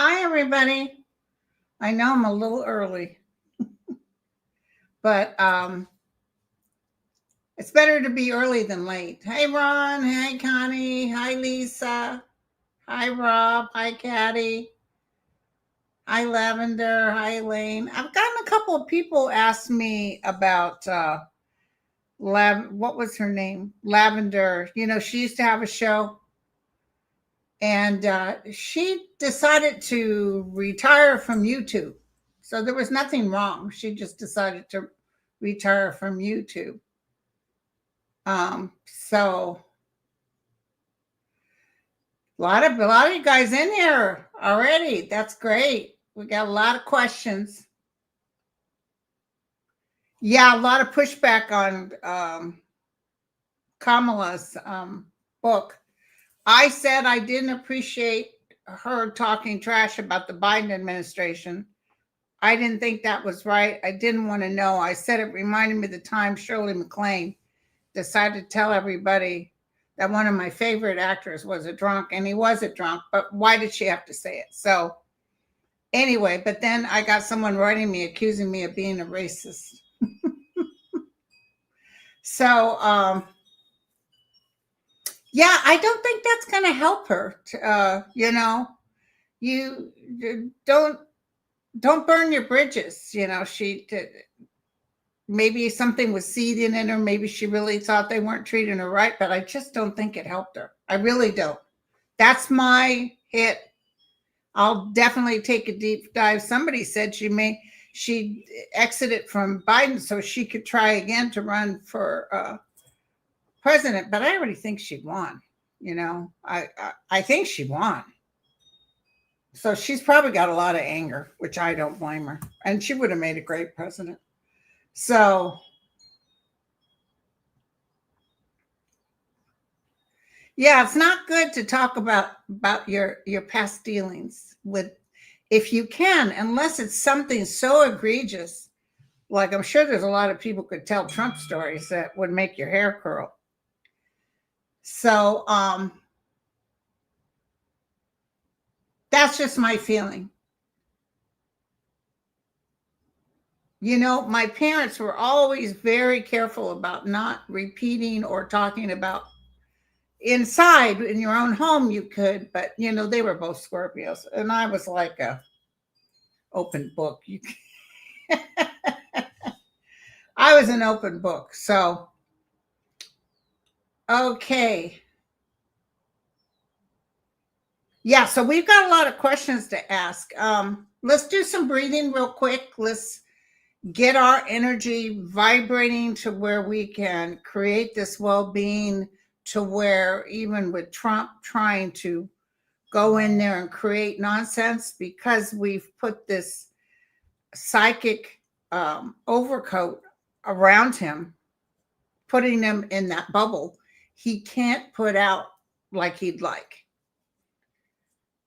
Hi, everybody. I know I'm a little early, but it's better to be early than late. Hey, Ron. Hi, Connie. Hi, Lisa. Hi, Rob. Hi, Caddy. Hi, Lavender. Hi, Elaine. I've gotten a couple of people ask me about what was her name? Lavender. You know, she used to have a show, and she decided to retire from YouTube. So there was nothing wrong. She just decided to retire from YouTube. So a lot of you guys in here already. That's great. We got a lot of questions. Yeah, a lot of pushback on Kamala's book. I said I didn't appreciate her talking trash about the Biden administration. I didn't think that was right. I didn't want to know. I said it reminded me of the time Shirley MacLaine decided to tell everybody that one of my favorite actors was a drunk, and he was a drunk, but why did she have to say it? So anyway, but then I got someone writing me accusing me of being a racist. So yeah, I don't think that's going to help her. You know, you don't burn your bridges. You know, maybe something was seeding in her. Maybe she really thought they weren't treating her right, but I just don't think it helped her. I really don't. That's my hit. I'll definitely take a deep dive. Somebody said she exited from Biden so she could try again to run for president, but I already think she won. You know, I think she won. So she's probably got a lot of anger, which I don't blame her. And she would have made a great president. So yeah, it's not good to talk about your past dealings with, if you can, unless it's something so egregious. Like I'm sure there's a lot of people could tell Trump stories that would make your hair curl. So that's just my feeling. You know, my parents were always very careful about not repeating or talking about inside in your own home. You could, but you know, they were both Scorpios, and I was like a open book. I was an open book. So okay. Yeah, so we've got a lot of questions to ask. Let's do some breathing real quick. Let's get our energy vibrating to where we can create this well-being, to where even with Trump trying to go in there and create nonsense, because we've put this psychic overcoat around him, putting him in that bubble, he can't put out like he'd like.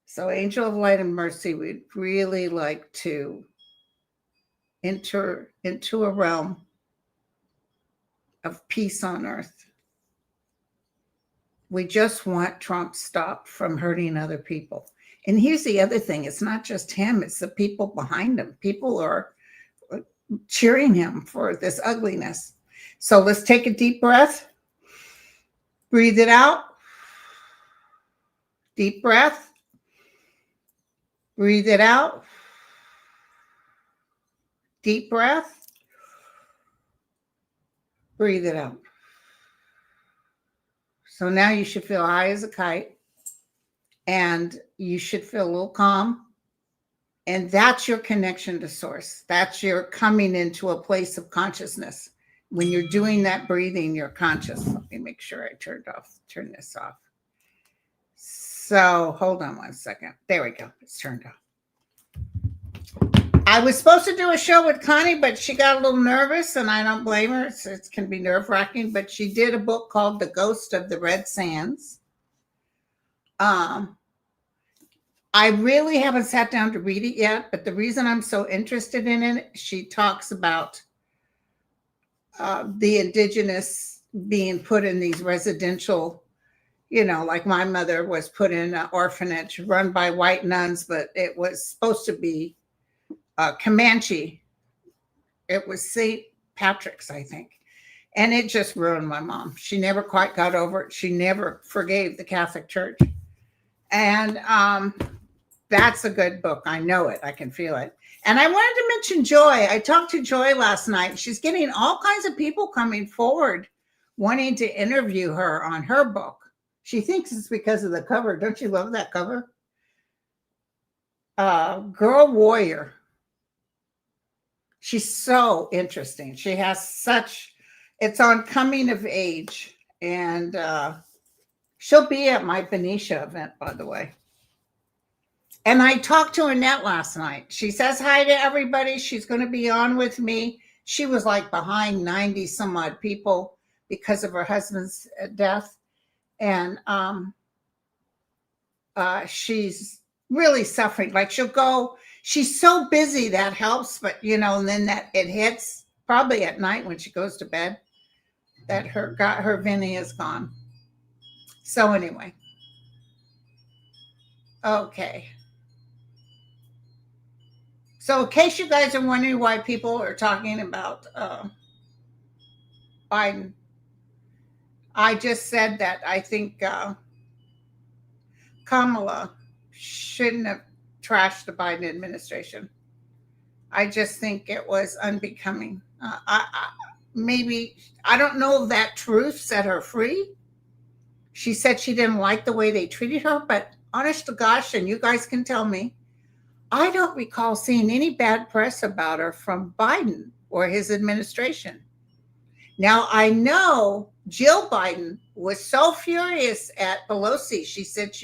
So Angel of Light and Mercy, we'd really like to enter into a realm of peace on earth. We just want Trump stopped from hurting other people. And here's the other thing. It's not just him. It's the people behind him. People are cheering him for this ugliness. So let's take a deep breath. Breathe it out. Deep breath. Breathe it out. Deep breath. Breathe it out. So now you should feel high as a kite, and you should feel a little calm. And that's your connection to source. That's your coming into a place of consciousness. When you're doing that breathing, you're conscious. Let me make sure I turn this off. So hold on one second. There we go. It's turned off. I was supposed to do a show with Connie, but she got a little nervous, and I don't blame her. It can be nerve-wracking, but she did a book called The Ghost of the Red Sands. I really haven't sat down to read it yet, but the reason I'm so interested in it, she talks about the indigenous being put in these residential, like my mother was put in an orphanage run by white nuns, but it was supposed to be Comanche. It was St. Patrick's, I think. And it just ruined my mom. She never quite got over it. She never forgave the Catholic Church. And that's a good book. I know it. I can feel it. And I wanted to mention Joy. I talked to Joy last night. She's getting all kinds of people coming forward wanting to interview her on her book. She thinks it's because of the cover. Don't you love that cover? Girl Warrior. She's so interesting. She has it's on coming of age. And she'll be at my Benicia event, by the way. And I talked to Annette last night. She says hi to everybody. She's going to be on with me. She was like behind 90 some odd people because of her husband's death. And she's really suffering. Like she'll go, she's so busy that helps, but and then that it hits probably at night when she goes to bed that her Vinny is gone. So anyway. Okay. So in case you guys are wondering why people are talking about Biden, I just said that I think Kamala shouldn't have trashed the Biden administration. I just think it was unbecoming. Maybe, I don't know if that truth set her free. She said she didn't like the way they treated her, but honest to gosh, and you guys can tell me, I don't recall seeing any bad press about her from Biden or his administration. Now, I know Jill Biden was so furious at Pelosi. She said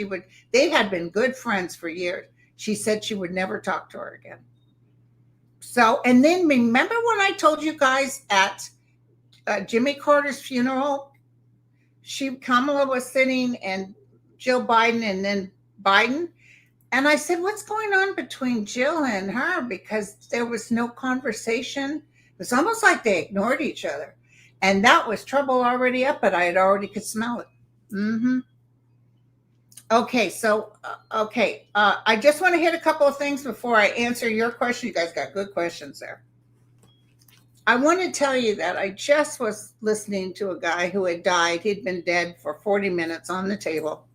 they had been good friends for years. She said she would never talk to her again. So, and then remember when I told you guys at Jimmy Carter's funeral, Kamala was sitting and Jill Biden and then Biden. And I said, what's going on between Jill and her? Because there was no conversation. It was almost like they ignored each other. And that was trouble already up, but I had already could smell it. Mm-hmm. Okay, so, I just want to hit a couple of things before I answer your question. You guys got good questions there. I want to tell you that I just was listening to a guy who had died. He'd been dead for 40 minutes on the table.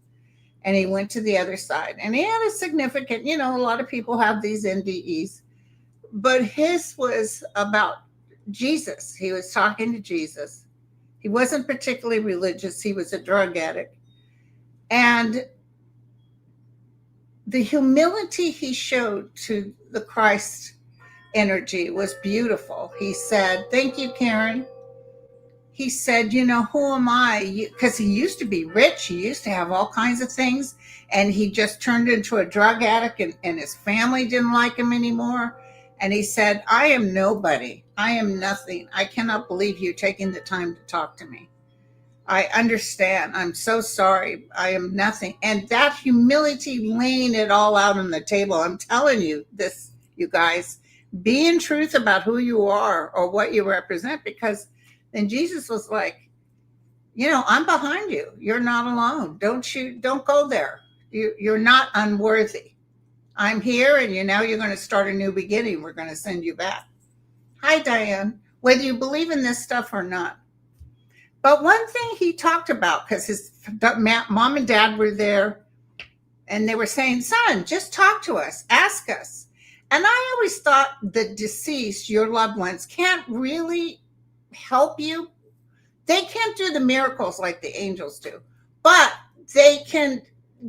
And he went to the other side. And he had a significant, a lot of people have these NDEs. But his was about Jesus. He was talking to Jesus. He wasn't particularly religious. He was a drug addict. And the humility he showed to the Christ energy was beautiful. He said, thank you, Karen. He said, who am I? Because he used to be rich. He used to have all kinds of things. And he just turned into a drug addict and his family didn't like him anymore. And he said, I am nobody. I am nothing. I cannot believe you taking the time to talk to me. I understand. I'm so sorry. I am nothing. And that humility, laying it all out on the table. I'm telling you this, you guys, be in truth about who you are or what you represent, because then Jesus was like, I'm behind you. You're not alone. Don't go there. You're not unworthy. I'm here, and now you're going to start a new beginning. We're going to send you back. Hi, Diane. Whether you believe in this stuff or not. But one thing he talked about, because his mom and dad were there, and they were saying, son, just talk to us. Ask us. And I always thought the deceased, your loved ones, can't really help you. They can't do the miracles like the angels do, but they can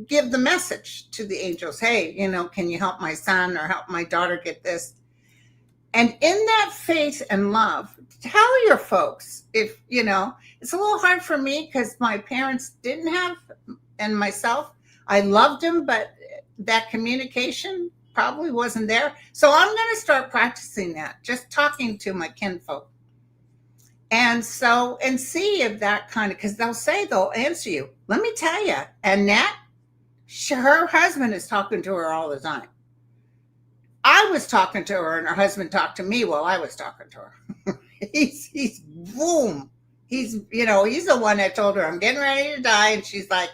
give the message to the angels. Hey, can you help my son or help my daughter get this? And in that faith and love, tell your folks, if, it's a little hard for me because my parents didn't have, and myself, I loved him, but that communication probably wasn't there. So I'm going to start practicing that, just talking to my kinfolk. And see if that kind of, because they'll answer you. Let me tell you, Annette, her husband is talking to her all the time. I was talking to her, and her husband talked to me while I was talking to her. he's boom. He's the one that told her I'm getting ready to die, and she's like,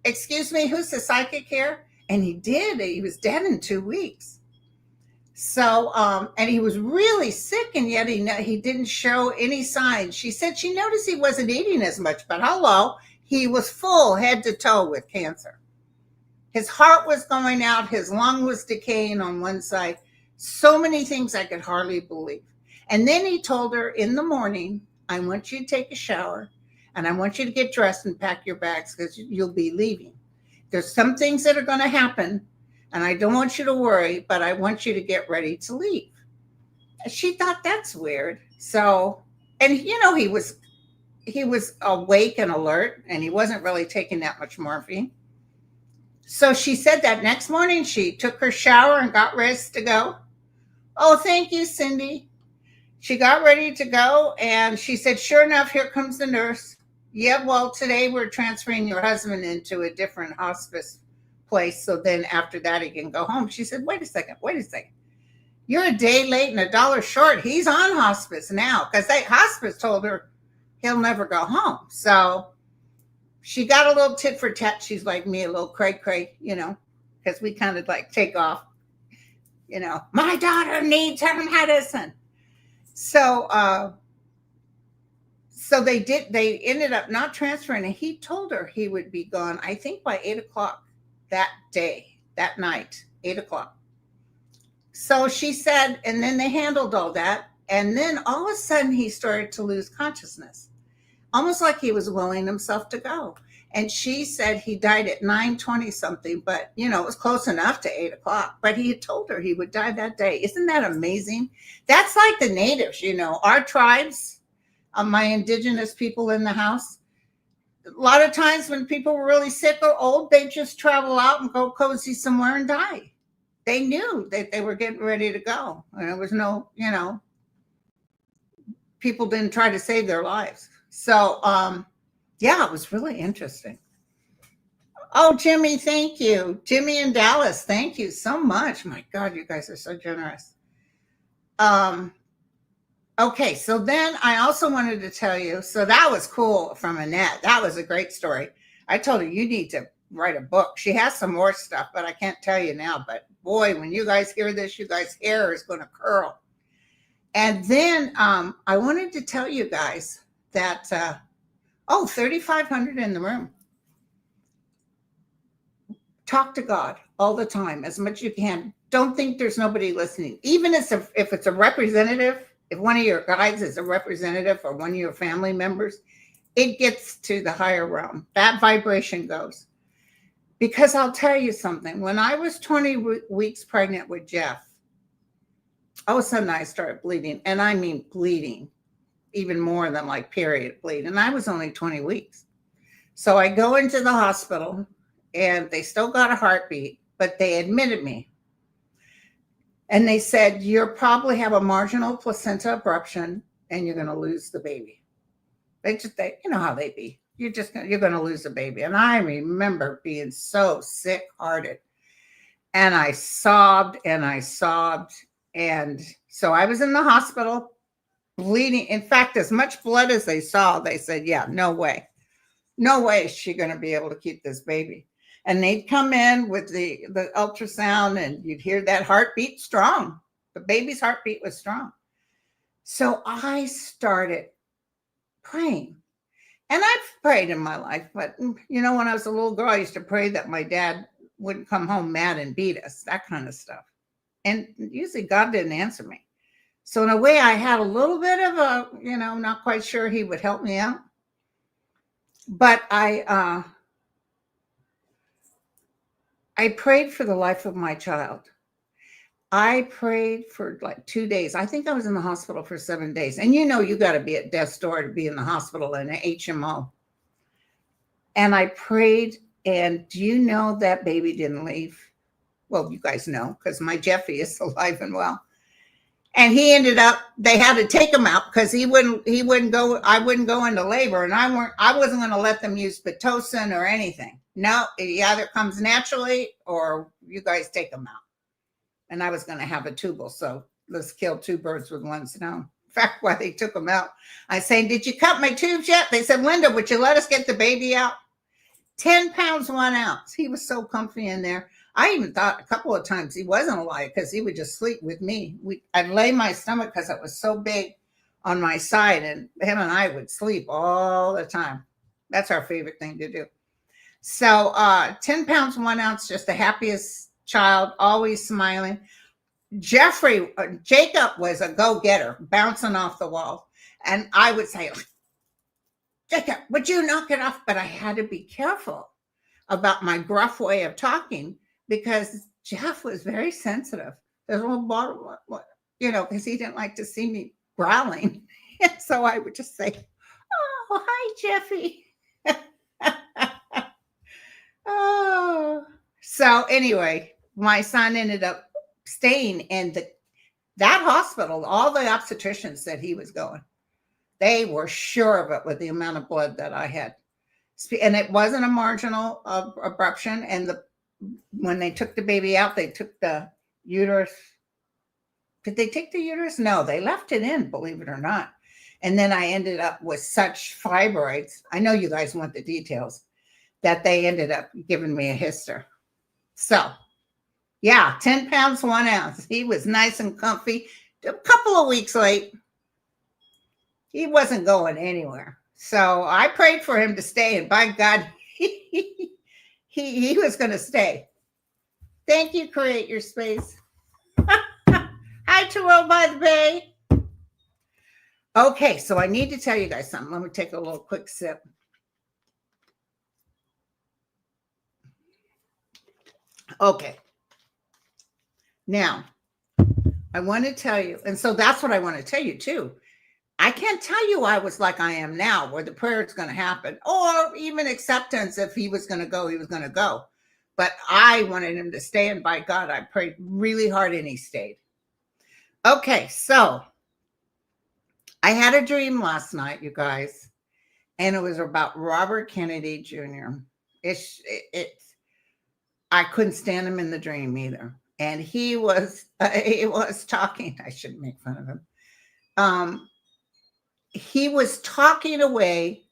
"Excuse me, who's the psychic here?" And he did. He was dead in 2 weeks. So, and he was really sick, and yet he didn't show any signs. She said she noticed he wasn't eating as much, but hello, he was full head to toe with cancer. His heart was going out. His lung was decaying on one side. So many things I could hardly believe. And then he told her in the morning, I want you to take a shower, and I want you to get dressed and pack your bags because you'll be leaving. There's some things that are going to happen, and I don't want you to worry, but I want you to get ready to leave. She thought that's weird. So, and he was awake and alert, and he wasn't really taking that much morphine. So she said that next morning she took her shower and got ready to go. Oh, thank you, Cindy. She got ready to go, and she said, sure enough, here comes the nurse. Yeah, well, today we're transferring your husband into a different hospice place. So then after that, he can go home. She said, wait a second. You're a day late and $1 short. He's on hospice now, because hospice told her he'll never go home. So she got a little tit for tat. She's like me, a little cray, because we kind of like take off, my daughter needs her medicine. So they ended up not transferring, and he told her he would be gone, I think by 8:00 that night, 8:00. So she said, and then they handled all that. And then all of a sudden he started to lose consciousness, almost like he was willing himself to go. And she said he died at 9:20 something, but it was close enough to 8:00. But he had told her he would die that day. Isn't that amazing? That's like the natives, our tribes, my indigenous people in the house. A lot of times when people were really sick or old, they just travel out and go cozy somewhere and die. They knew that they were getting ready to go. And there was no, people didn't try to save their lives. So, yeah, it was really interesting. Oh, Jimmy, thank you. Jimmy in Dallas, thank you so much. My God, you guys are so generous. Okay, so then I also wanted to tell you, so that was cool from Annette. That was a great story. I told her, you need to write a book. She has some more stuff, but I can't tell you now. But boy, when you guys hear this, you guys' hair is going to curl. And then I wanted to tell you guys that, 3,500 in the room. Talk to God all the time, as much as you can. Don't think there's nobody listening. Even if it's a representative, if one of your guides is a representative or one of your family members, it gets to the higher realm. That vibration goes. Because I'll tell you something. When I was 20 weeks pregnant with Jeff, all of a sudden I started bleeding. And I mean bleeding, even more than like period bleed. And I was only 20 weeks. So I go into the hospital, and they still got a heartbeat, but they admitted me. And they said, you'll probably have a marginal placenta abruption, and you're going to lose the baby. They you know how they be. You're going to lose the baby. And I remember being so sick-hearted. And I sobbed and I sobbed. And so I was in the hospital bleeding. In fact, as much blood as they saw, they said, yeah, no way. No way is she going to be able to keep this baby. And they'd come in with the ultrasound, and you'd hear that heartbeat strong. The baby's heartbeat was strong. So I started praying. And I've prayed in my life, but when I was a little girl, I used to pray that my dad wouldn't come home mad and beat us, that kind of stuff. And usually God didn't answer me. So in a way, I had a little bit of a, not quite sure he would help me out. But I prayed for the life of my child. I prayed for like 2 days. I think I was in the hospital for 7 days. And you got to be at death's door to be in the hospital in an HMO. And I prayed And do you know that baby didn't leave? Well, you guys know because my Jeffy is alive and well. And he ended up, they had to take him out because he wouldn't go, I wouldn't go into labor, and I wasn't going to let them use Pitocin or anything. No, it either comes naturally or you guys take him out. And I was going to have a tubal. So let's kill two birds with one stone. In fact, while they took him out, I said, did you cut my tubes yet? They said, Linda, would you let us get the baby out? 10 pounds, 1 ounce. He was so comfy in there. I even thought a couple of times he wasn't alive because he would just sleep with me. I'd lay my stomach because it was so big on my side, and him and I would sleep all the time. That's our favorite thing to do. So 10 pounds, 1 ounce, just the happiest child, always smiling. Jacob was a go-getter, bouncing off the wall. And I would say, Jacob, would you knock it off? But I had to be careful about my gruff way of talking because Jeff was very sensitive. There's a little bottle, because he didn't like to see me growling. And so I would just say, oh, hi, Jeffy. Oh. So anyway, my son ended up staying in that hospital. All the obstetricians said he was going. They were sure of it with the amount of blood that I had. And it wasn't a marginal abruption. And when they took the baby out, they took the uterus. Did they take the uterus? No, they left it in, believe it or not. And then I ended up with such fibroids. I know you guys want the details, that they ended up giving me a hyster. So, yeah, 10 pounds, 1 ounce. He was nice and comfy. A couple of weeks late. He wasn't going anywhere. So I prayed for him to stay, and by God, he was going to stay. Thank you, Create Your Space. Hi, Terrell by the Bay. Okay, so I need to tell you guys something. Let me take a little quick sip. Okay. Now, I want to tell you, and so that's what I want to tell you too. I can't tell you I was like I am now, where the prayer is going to happen, or even acceptance. If he was going to go, he was going to go. But I wanted him to stay, and by God, I prayed really hard, and he stayed. Okay, so I had a dream last night, you guys, and it was about Robert Kennedy Jr. I couldn't stand him in the dream either, and he was talking. I shouldn't make fun of him. He was talking away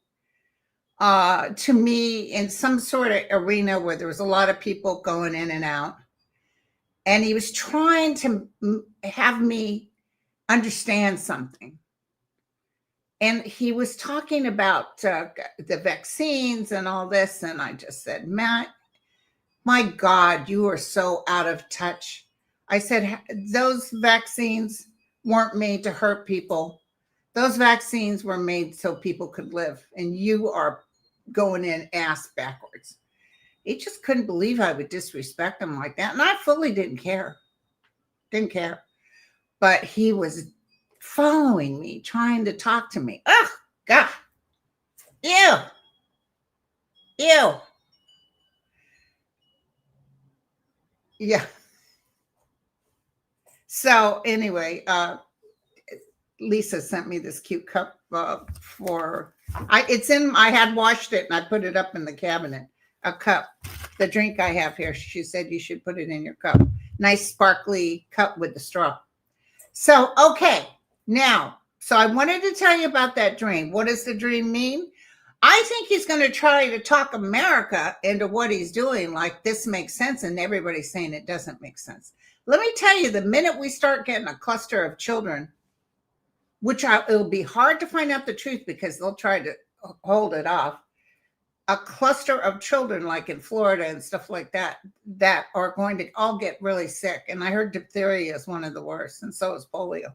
to me in some sort of arena where there was a lot of people going in and out. And he was trying to have me understand something. And he was talking about the vaccines and all this. And I just said, Matt, my God, you are so out of touch. I said, those vaccines weren't made to hurt people. Those vaccines were made so people could live, and you are going in ass backwards. He just couldn't believe I would disrespect him like that. And I fully didn't care. But he was following me, trying to talk to me. Oh, God. Ew. Yeah. So anyway, Lisa sent me this cute cup I had washed it and I put it up in the cabinet. A cup, the drink I have here. She said you should put it in your cup. Nice sparkly cup with the straw. So, okay, now, so I wanted to tell you about that dream. What does the dream mean? I think he's going to try to talk America into what he's doing, like this makes sense, and everybody's saying it doesn't make sense. Let me tell you, the minute we start getting a cluster of children, it'll be hard to find out the truth because they'll try to hold it off. A cluster of children like in Florida and stuff like that are going to all get really sick. And I heard diphtheria is one of the worst, and so is polio.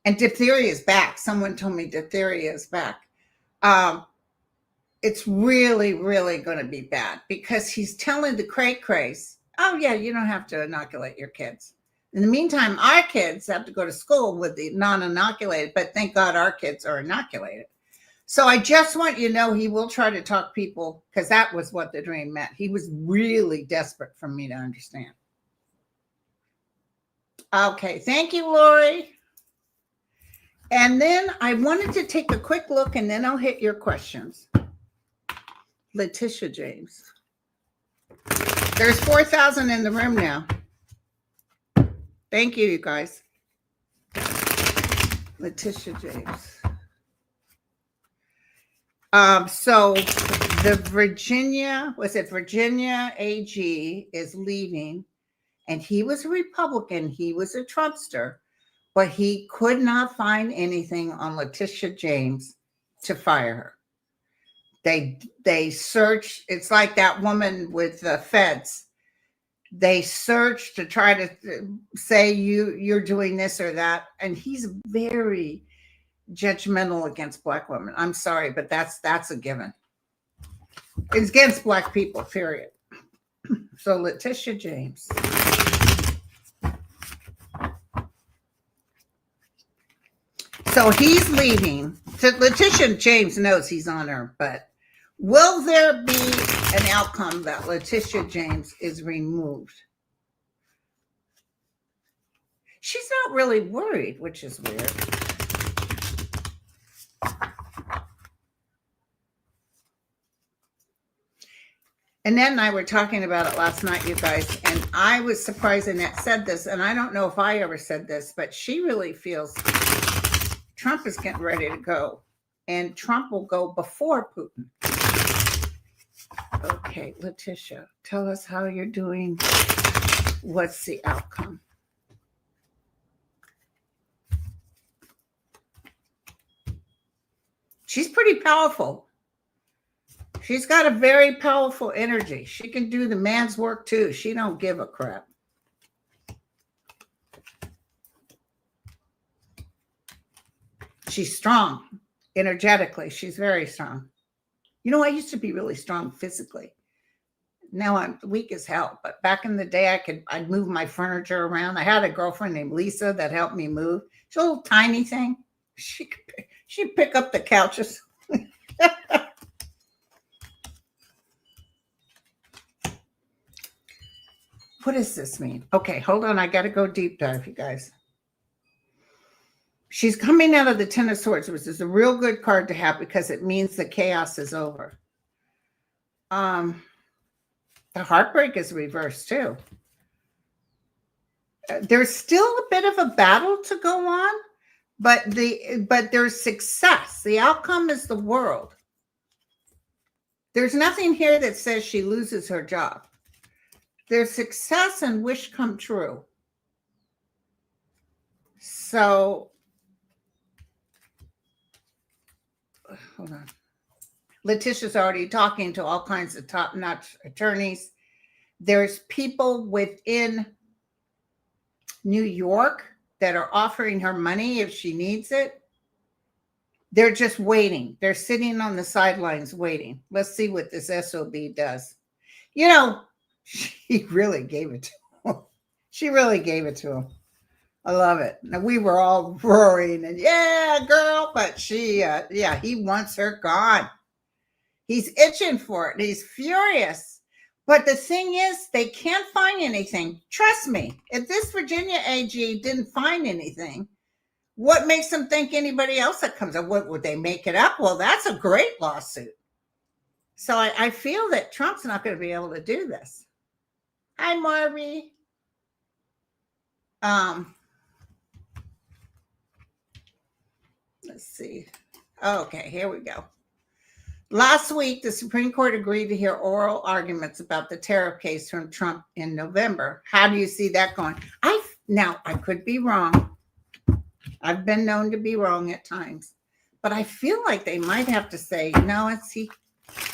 And diphtheria is back. Someone told me diphtheria is back. It's really, really going to be bad because he's telling the cray-crays, oh, yeah, you don't have to inoculate your kids. In the meantime, our kids have to go to school with the non-inoculated, but thank God our kids are inoculated. So I just want you to know he will try to talk people, because that was what the dream meant. He was really desperate for me to understand. Okay, thank you, Lori. And then I wanted to take a quick look, and then I'll hit your questions. Letitia James. There's 4,000 in the room now. Thank you, you guys. Letitia James. So the Virginia AG is leaving, and he was a Republican. He was a Trumpster, but he could not find anything on Letitia James to fire her. They searched. It's like that woman with the feds. They searched to try to say you're doing this or that, and he's very judgmental against Black women. I'm sorry, but that's a given. It's against Black people, period. So Letitia James. So he's leaving. So Letitia James knows he's on her, but will there be an outcome that Letitia James is removed? She's not really worried, which is weird. Annette and I were talking about it last night, you guys, and I was surprised Annette said this, and I don't know if I ever said this, but she really feels Trump is getting ready to go, and Trump will go before Putin. Okay, Letitia, tell us how you're doing. What's the outcome? She's pretty powerful. She's got a very powerful energy. She can do the man's work too. She don't give a crap. She's strong energetically. She's very strong. You know, I used to be really strong physically. Now I'm weak as hell. But back in the day, I'd move my furniture around. I had a girlfriend named Lisa that helped me move. She's a little tiny thing. She'd pick up the couches. What does this mean? Okay, hold on. I got to go deep dive, you guys. She's coming out of the Ten of Swords, which is a real good card to have because it means the chaos is over. The heartbreak is reversed too. There's still a bit of a battle to go on, but there's success. The outcome is the world. There's nothing here that says she loses her job. There's success and wish come true. So, hold on. Letitia's already talking to all kinds of top-notch attorneys. There's people within New York that are offering her money if she needs it. They're just waiting. They're sitting on the sidelines waiting. Let's see what this SOB does. You know, she really gave it to him. She really gave it to him. I love it. Now, we were all roaring and, yeah, girl, but he wants her gone. He's itching for it. He's furious. But the thing is, they can't find anything. Trust me, if this Virginia AG didn't find anything, what makes them think anybody else that comes up? What would they make it up? Well, that's a great lawsuit. So I feel that Trump's not going to be able to do this. Hi, Marby. Let's see. Okay, here we go. Last week, the Supreme Court agreed to hear oral arguments about the tariff case from Trump in November. How do you see that going? Now, I could be wrong. I've been known to be wrong at times, but I feel like they might have to say, no, he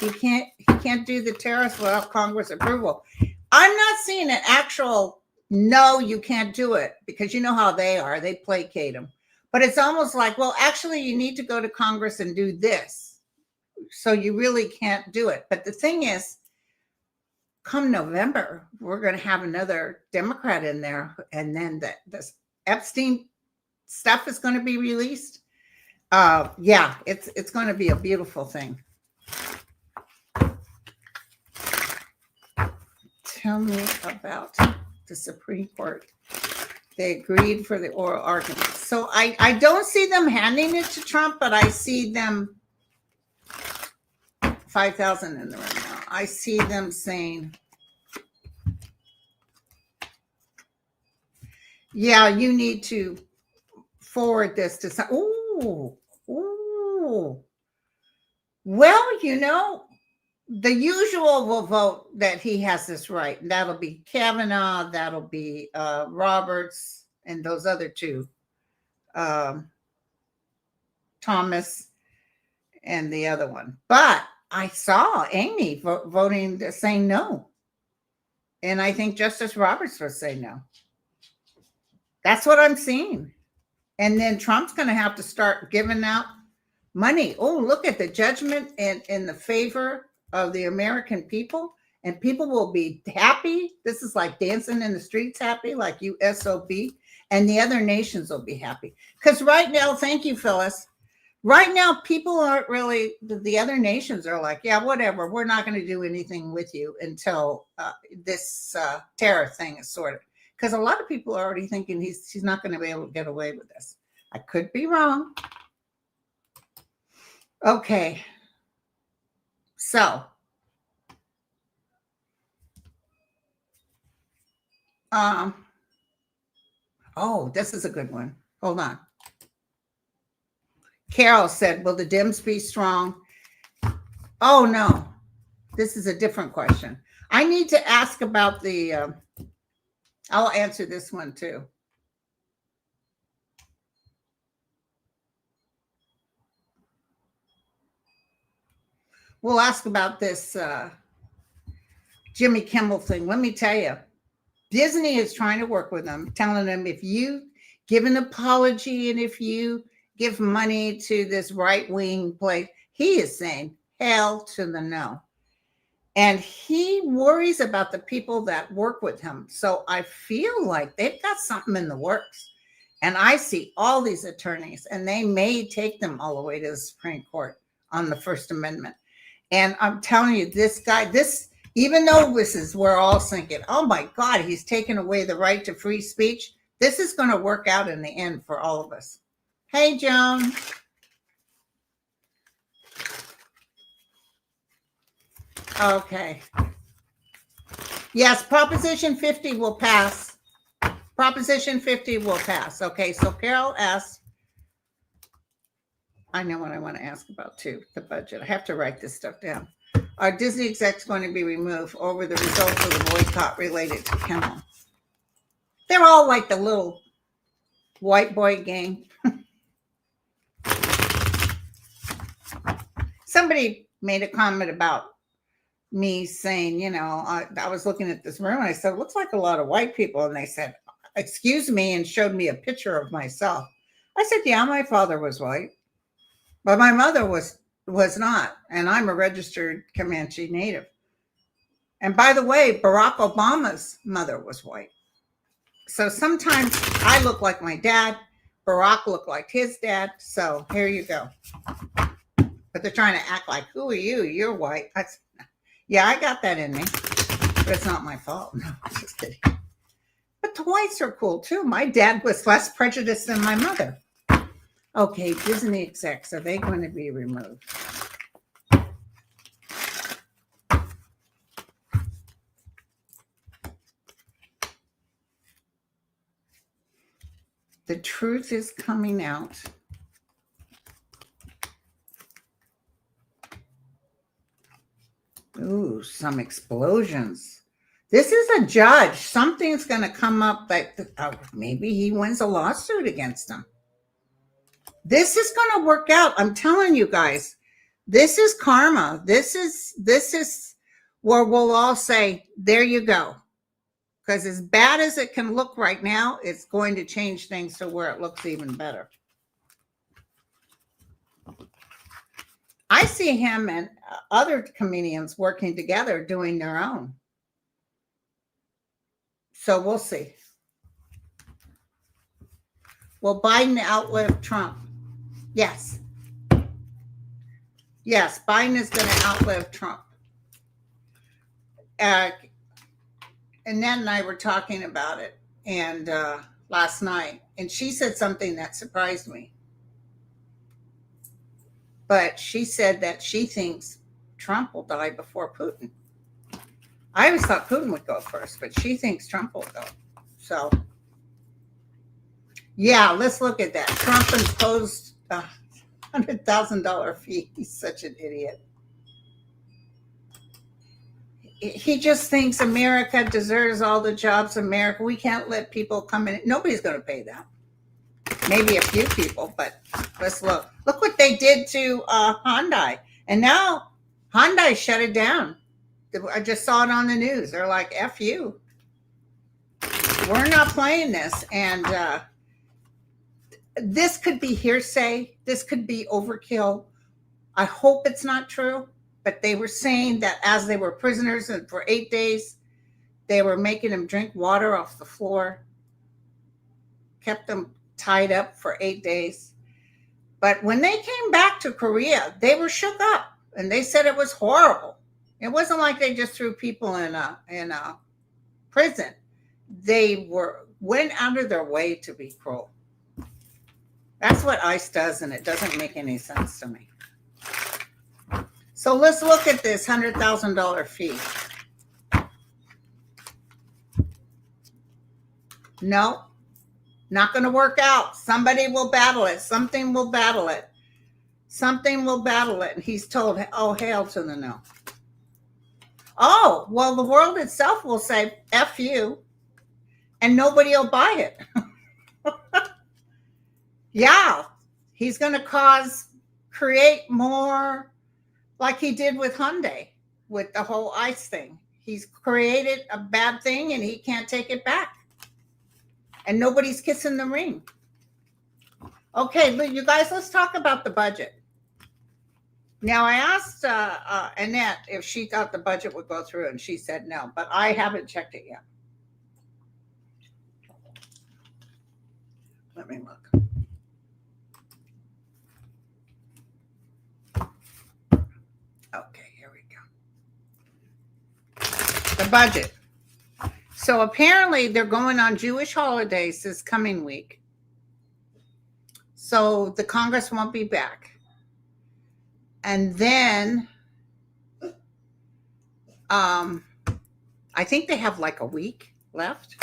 can't do the tariffs without Congress approval. I'm not seeing an actual, no, you can't do it, because you know how they are. They placate them. But it's almost like, well, actually, you need to go to Congress and do this. So you really can't do it. But the thing is, come November, we're going to have another Democrat in there. And then this Epstein stuff is going to be released. Yeah, it's going to be a beautiful thing. Tell me about the Supreme Court. They agreed for the oral argument. So I don't see them handing it to Trump, but I see them 5,000 in the room now. I see them saying, yeah, you need to forward this to some. Ooh. Well, the usual will vote that he has this right. And that'll be Kavanaugh, that'll be Roberts, and those other two, Thomas and the other one. But I saw Amy voting, saying no. And I think Justice Roberts will say no. That's what I'm seeing. And then Trump's going to have to start giving out money. Oh, look at the judgment in the favor of the American people. And people will be happy. This is like dancing in the streets happy, like you SOB. And the other nations will be happy. Because right now, thank you, Phyllis. Right now, people aren't really, the other nations are like, yeah, whatever. We're not going to do anything with you until this tariff thing is sorted. Because a lot of people are already thinking he's not going to be able to get away with this. I could be wrong. Okay. So, oh, this is a good one. Hold on. Carol said, will the Dems be strong? Oh, no. This is a different question. I need to ask about the, I'll answer this one too. We'll ask about this Jimmy Kimmel thing. Let me tell you, Disney is trying to work with them, telling them if you give an apology and if you give money to this right-wing place, he is saying hell to the no. And he worries about the people that work with him. So I feel like they've got something in the works. And I see all these attorneys, and they may take them all the way to the Supreme Court on the First Amendment. And I'm telling you, this guy, even though we're all thinking, oh my God, he's taken away the right to free speech. This is going to work out in the end for all of us. Hey, Joan. Okay. Yes, Proposition 50 will pass. Proposition 50 will pass. Okay, so Carol asks, I know what I want to ask about too, the budget. I have to write this stuff down. Are Disney execs going to be removed over the results of the boycott related to Kimmel? They're all like the little white boy gang. Somebody made a comment about me saying, I was looking at this room and I said, it looks like a lot of white people. And they said, excuse me, and showed me a picture of myself. I said, yeah, my father was white, but my mother was not. And I'm a registered Comanche native. And by the way, Barack Obama's mother was white. So sometimes I look like my dad. Barack looked like his dad. So here you go. But they're trying to act like, who are you? You're white. Yeah, I got that in me. But it's not my fault. No, just kidding. But the whites are cool too. My dad was less prejudiced than my mother. Okay, Disney execs, are they going to be removed? The truth is coming out. Ooh, some explosions. This is a judge. Something's going to come up that maybe he wins a lawsuit against him. This is going to work out. I'm telling you guys, this is karma. This is where we'll all say, there you go. Because as bad as it can look right now, it's going to change things to where it looks even better. I see him and other comedians working together doing their own. So we'll see. Will Biden outlive Trump? Yes. Yes, Biden is going to outlive Trump. Annette and I were talking about it and last night, and she said something that surprised me. But she said that she thinks Trump will die before Putin. I always thought Putin would go first, but she thinks Trump will go. So, yeah, let's look at that. Trump imposed a $100,000 fee. He's such an idiot. He just thinks America deserves all the jobs. America, we can't let people come in. Nobody's going to pay that. Maybe a few people, but let's look. Look what they did to Hyundai. And now Hyundai shut it down. I just saw it on the news. They're like, F you. We're not playing this. And this could be hearsay. This could be overkill. I hope it's not true. But they were saying that as they were prisoners and for 8 days, they were making them drink water off the floor, kept them tied up for 8 days. But when they came back to Korea, they were shook up and they said it was horrible. It wasn't like they just threw people in a prison. They went out of their way to be cruel. That's what ICE does, and it doesn't make any sense to me. So let's look at this $100,000 fee. No, not going to work out. Somebody will battle it. Something will battle it. Something will battle it. And he's told, oh, hail to the no. Oh, well, the world itself will say, F you, and nobody will buy it. Yeah, he's going to create more like he did with Hyundai, with the whole ICE thing. He's created a bad thing and he can't take it back. And nobody's kissing the ring. Okay, you guys, let's talk about the budget. Now, I asked Annette if she thought the budget would go through, and she said no, but I haven't checked it yet. Let me look. Okay, here we go. The budget. So apparently they're going on Jewish holidays this coming week. So the Congress won't be back. And then I think they have like a week left.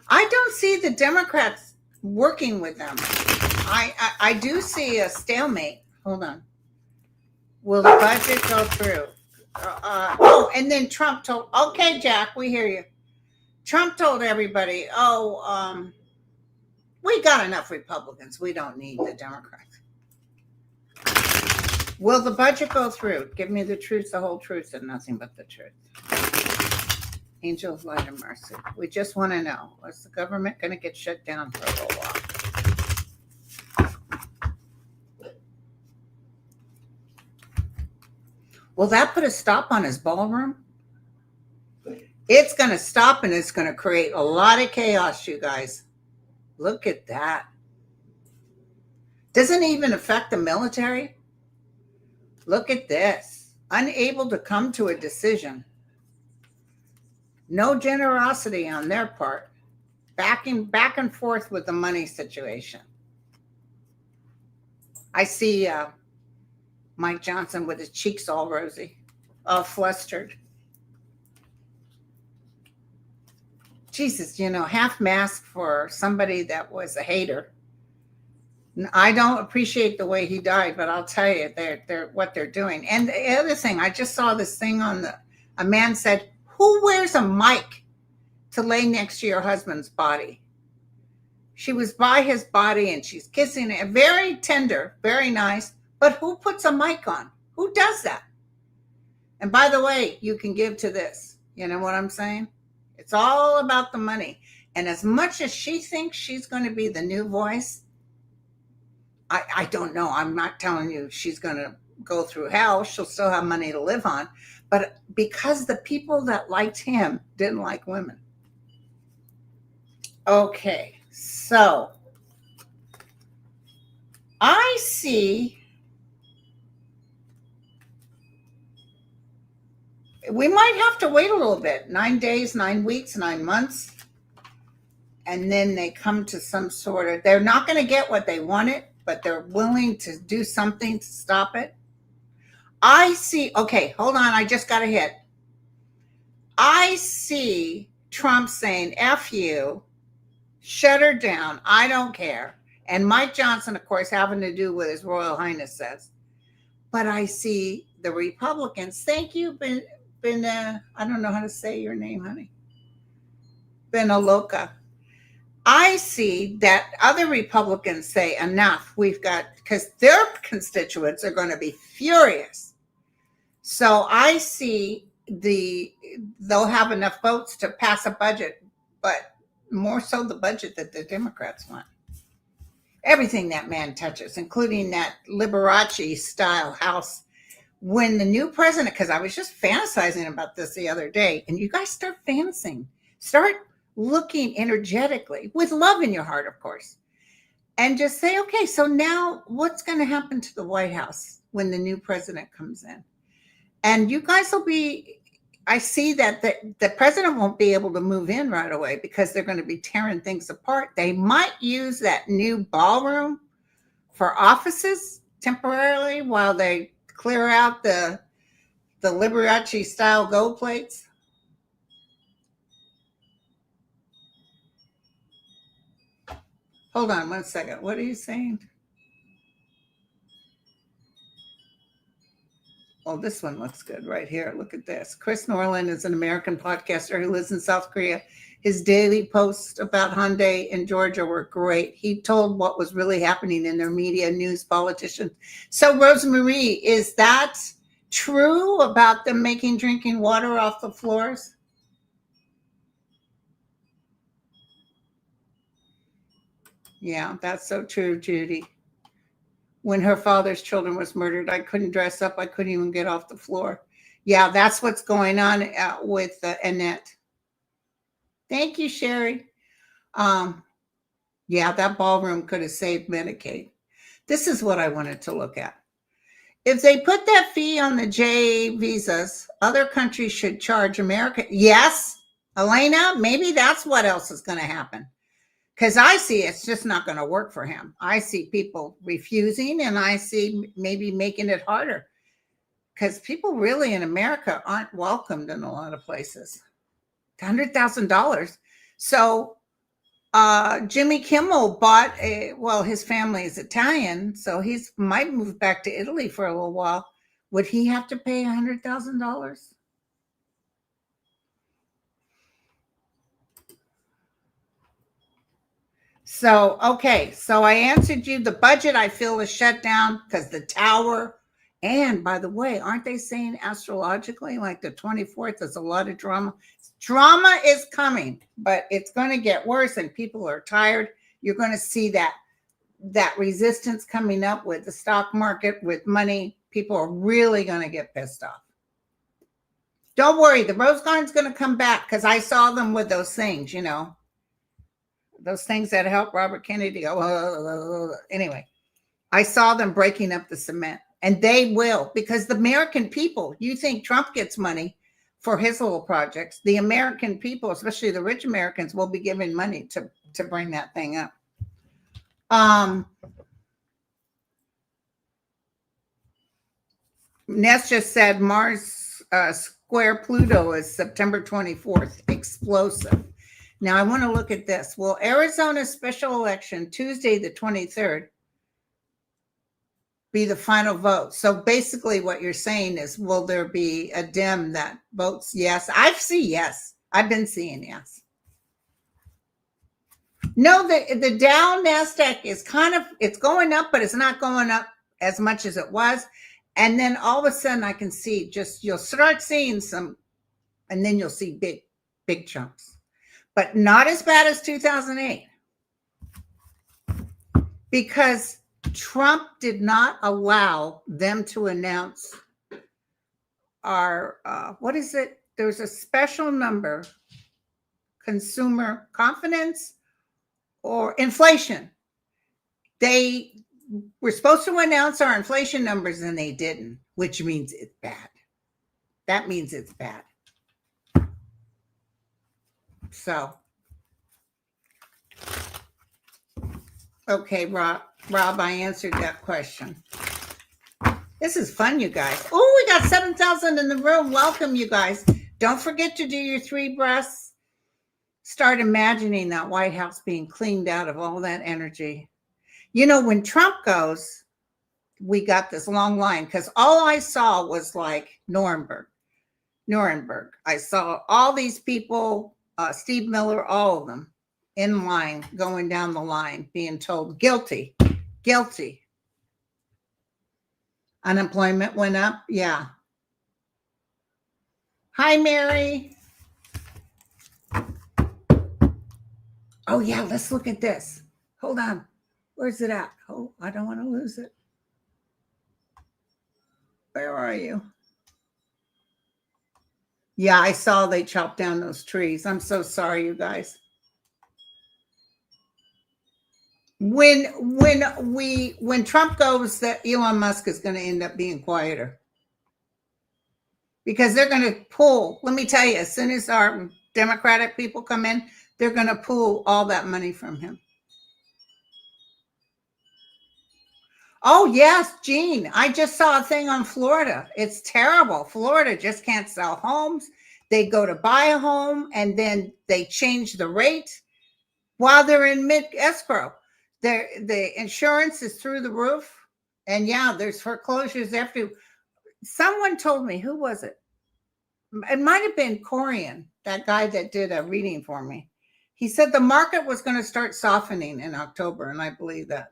I don't see the Democrats working with them. I do see a stalemate. Hold on. Will the budget go through? And then Trump told, okay, Jack, we hear you. Trump told everybody, we got enough Republicans. We don't need the Democrats. Will the budget go through? Give me the truth, the whole truth, and nothing but the truth. Angel of light and mercy. We just want to know, is the government going to get shut down for a little while? Will that put a stop on his ballroom? It's going to stop, and it's going to create a lot of chaos, you guys. Look at that. Doesn't even affect the military. Look at this. Unable to come to a decision. No generosity on their part. Back and forth with the money situation. I see Mike Johnson with his cheeks all rosy, all flustered. Jesus, half mask for somebody that was a hater. I don't appreciate the way he died, but I'll tell you, they're what they're doing. And the other thing, I just saw this thing a man said, who wears a mic to lay next to your husband's body? She was by his body and she's kissing it. Very tender, very nice. But who puts a mic on? Who does that? And by the way, you can give to this. You know what I'm saying? It's all about the money. And as much as she thinks she's going to be the new voice, I don't know. I'm not telling you she's going to go through hell. She'll still have money to live on. But because the people that liked him didn't like women. Okay, so I see we might have to wait a little bit, 9 days, 9 weeks, 9 months, and then they come to some sort of, they're not going to get what they wanted, but they're willing to do something to stop it. I see, okay, hold on, I just got a hit. I see Trump saying, F you, shut her down, I don't care. And Mike Johnson, of course, having to do what His Royal Highness says. But I see the Republicans, thank you, I don't know how to say your name, honey. Benaloka. I see that other Republicans say, enough, we've got, because their constituents are going to be furious. So I see they'll have enough votes to pass a budget, but more so the budget that the Democrats want. Everything that man touches, including that Liberace style house. When the new president, because I was just fantasizing about this the other day, and you guys start fantasizing, start looking energetically with love in your heart, of course, and just say, okay, so now what's going to happen to the White House when the new president comes in? And you guys will be, I see that the president won't be able to move in right away because they're going to be tearing things apart. They might use that new ballroom for offices temporarily while they clear out the Liberace style gold plates. Hold on one second. What are you saying? Oh, this one looks good right here. Look at this. Chris Norland is an American podcaster who lives in South Korea. His daily posts about Hyundai in Georgia were great. He told what was really happening in their media, news, politicians. So, Rosemarie, is that true about them making drinking water off the floors? Yeah, that's so true, Judy. When her father's children was murdered, I couldn't dress up. I couldn't even get off the floor. Yeah, that's what's going on with Annette. Thank you, Sherry. Um, yeah, that ballroom could have saved Medicaid. This is what I wanted to look at. If they put that fee on the J visas, other countries should charge America. Yes, Elena, maybe that's what else is going to happen. Because I see it's just not going to work for him. I see people refusing, and I see maybe making it harder. Because people really in America aren't welcomed in a lot of places. $100,000. So Jimmy Kimmel bought his family is Italian, so he's might move back to Italy for a little while. Would he have to pay $100,000? So, okay, so I answered you. The budget I feel is shut down because the tower. And by the way, aren't they saying astrologically, like the 24th, there's a lot of drama? Drama is coming, but it's going to get worse, and people are tired. You're going to see that resistance coming up with the stock market, with money. People are really going to get pissed off. Don't worry, the Rose Garden's going to come back because I saw them with those things, those things that helped Robert Kennedy go. Anyway, I saw them breaking up the cement, and they will, because the American people, you think Trump gets money for his little projects. The American people, especially the rich Americans, will be giving money to bring that thing up. Ness just said Mars square Pluto is September 24th. Explosive. Now I want to look at this. Will Arizona's special election Tuesday, the 23rd, be the final vote? So basically what you're saying is, will there be a Dem that votes yes? I see yes. I've been seeing yes. No, the Dow NASDAQ is it's going up, but it's not going up as much as it was. And then all of a sudden I can see you'll start seeing some, and then you'll see big chunks, but not as bad as 2008. Because Trump did not allow them to announce our, what is it? There's a special number, consumer confidence or inflation. They were supposed to announce our inflation numbers and they didn't, which means it's bad. That means it's bad. So, okay, Rob, I answered that question. This is fun, you guys. Oh, we got 7,000 in the room. Welcome, you guys. Don't forget to do your 3 breaths. Start imagining that White House being cleaned out of all that energy. You know, when Trump goes, we got this long line because all I saw was like Nuremberg. I saw all these people, Steve Miller, all of them in line, going down the line, being told guilty. Unemployment went up. Yeah. Hi, Mary. Oh, yeah. Let's look at this. Hold on. Where's it at? Oh, I don't want to lose it. Where are you? Yeah, I saw they chopped down those trees. I'm so sorry, you guys. When Trump goes, that Elon Musk is going to end up being quieter. Because they're going to pull, let me tell you, as soon as our Democratic people come in, they're going to pull all that money from him. Oh, yes, Gene. I just saw a thing on Florida. It's terrible. Florida just can't sell homes. They go to buy a home and then they change the rate while they're in mid-escrow. The insurance is through the roof. And yeah, there's foreclosures after. Someone told me, who was it? It might have been Corian, that guy that did a reading for me. He said the market was going to start softening in October, and I believe that.